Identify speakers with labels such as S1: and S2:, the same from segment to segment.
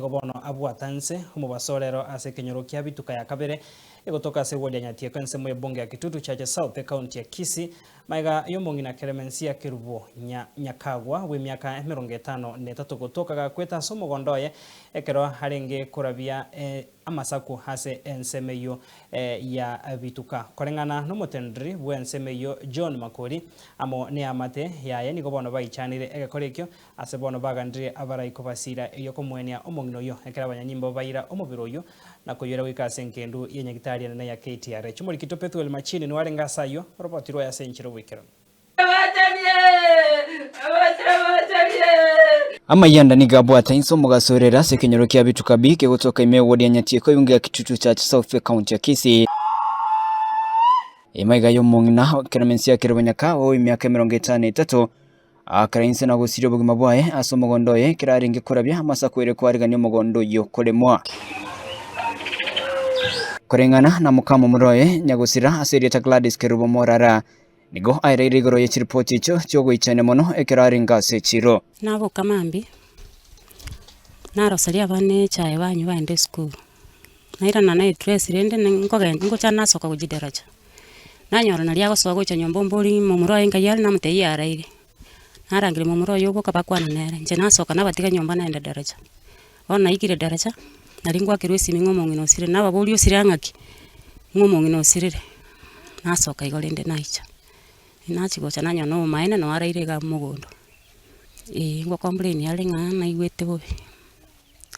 S1: Gobono abwatanse umubasorero ase kenyoro kya bituka ya kabere egotoka se wodi anyatie kanse mu ebonge ya Kitutu Chache South County ya Kisii maiga yomongina Clemencia Kerubo Nyakagwa we miaka 53 gotoka gakweta somo gondoye ekero harenge kurabia amasaku hase ensemeyo ya bituka korengana nomotendri bwe ensemeyo John Makori amo ne amate yaye ni gobono baichanire egekorekyo ase bono bagandire abaraiko basira iyo komwenia omongino yo ekera abanyanyimbo baira omobiroyo nakoyera wikase nkendu yenyagitari na ya KTR chumuri kitopetu el machine ni warenga sayo robotiro ya senchiro wikero
S2: Amayanda ni gabwata inso mugasorera sekenyoro kya bituka bike gutoka imewodi anyatie ko yunga Kitutu Chache South County ya Kisii emaiga yomongina Clemencia Kerubo Nyakagwa imyaka 53 akarinse na gusiryo bugima bwaye asomogondoye kiraringe kurabya amasakwere kwariganya umugondo yo kolemwa korengana na mukamo muroye nyagusira aserieta Gladys Kerubo Morara nigo airigoro ye chiripoti cyo gwichane mono ekiraringa sechiro
S3: nabo kamambi narosalia bane chaye banyu baende school naira na dress rende ngo chana soka kujideraja nanyora nalia gosoga gocha nyombo mboli mu muroye ngayali na mutei araire narangire mu muroye ugo kabakwana nere nje nasoka nabatiga nyomba naenda daraja ona ikire daraja naringwa kirwisi ngomongino sire nababoli osirangaki ngomongino sirire nasoka igolende naicha inachigocha nanyo no maina no araire ga mugondo ngo complain yale ngana igwete bobe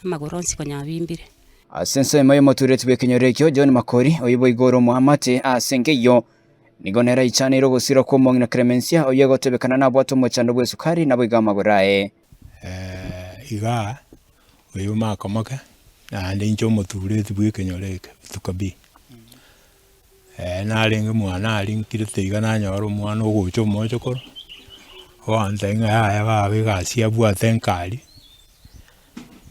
S3: amagoronsi konyabimbire
S2: asense mayo moturete bekinyorekyo John Makori oyibo igoro muhamate asengeyo nigonera ichaniro gusira ko mongina Clemencia oyegotebekana nabo atomocando bwe sukari nabo igamagorae
S4: iga oyo makomoka ande incho moturete bekinyoreke tukabi nalinga mwana alinkirite igana nyoro mwana ogocho mocho koro wanzenga ya babe gasia bwate nkali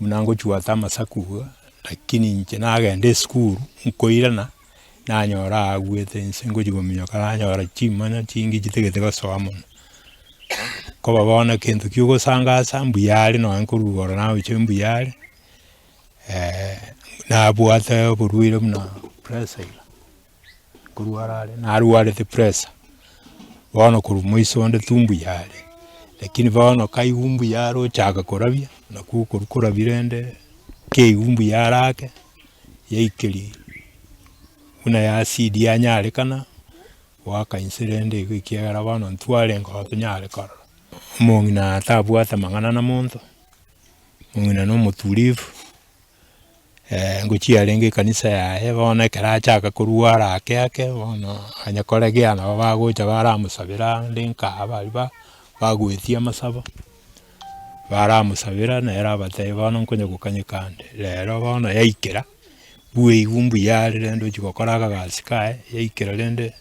S4: munango chuata masaku lakini nje nagende school nkoirana nanyora agwete nsengo jigomyo kala nyora chimana chingi jitegete basoma ko babona kintu kyugo sanga sambu yali no ankurugora nawe chimbu yali na bwate burwire mna pressure kuruarale na ruare the pressure wana kurumuiso nde tumbu yali lakini bana kayumbu yaro chaka korabia na kukurukura birende keyumbu yarake yeikeli una ya acid ya nyale kana waka incidente ikiara bana ntwale ngo tunyale kara mongina tabwata mangana na monto mongina no mutulivu ngochi alenge kanisa ya bana kara chaka kuruara ake bana anyakoregea na bagocha baramusabira ndinka abaliba bagwetia masaba baramusabira na era bateye bana nkonye gukanyikande rero bana yaikera buwe igumbu yale rendo chikokoraga gasikae yaikera rende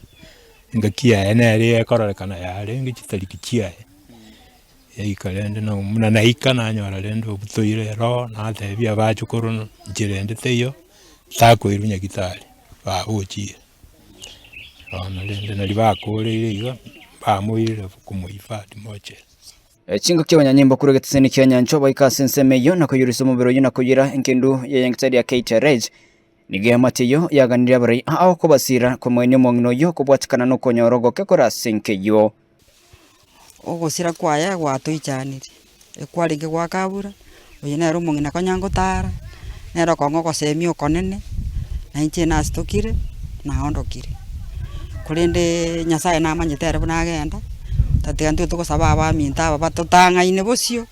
S4: ngakia ene yakorekana yale ngitalikichia yaikarende no muna naika na nyora rendo butoire ro na tebia bachukuru njirende teyo sako irunya gitari ba uchi ona rende na libakore iga bamuire kumuhifadhi moche
S2: chingo ky'abanyanyimbo kurugetse ni cyanyancho bayikase nsemeyo nako yuriso mubiro yina kugira enkendu yeyangitari ya KTR nigihe mateyo yaganirira bari aho kubasira ko mwenye mongino yo kubwatikana no konyorogo kekora senkeyo
S5: ogosira kwaya gwatuichanire ekwaringe gwa kabura oyina ero mongina konyango tara nero kongo kosemio konene na inche na stokire na ondokire kulende nyasaye na manyitere bunagenda tatiga ntu tukosaba abaminta aba batotanga-ine bosio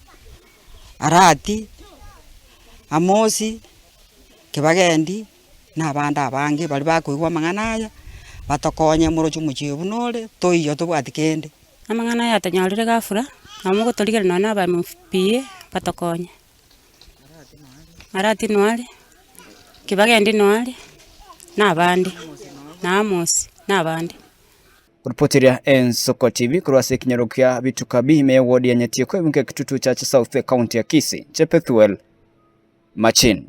S5: arati amosi kibagendi na banda abange bali bakwigwa mang'anaya batokonye murochu muchibu nore toiyo tubwatikende
S3: amang'ana ya tanyalire gafura amugo toligere nona aba mfpie batokonye arati noale kibagendi noale na bandi na amosi na bandi
S2: Kuripotiria Ensoko TV kurwase kinyoro kya bituka bime wodi anyatie ko yunga Kitutu Chache South County ya Kisii Chepethuel Machin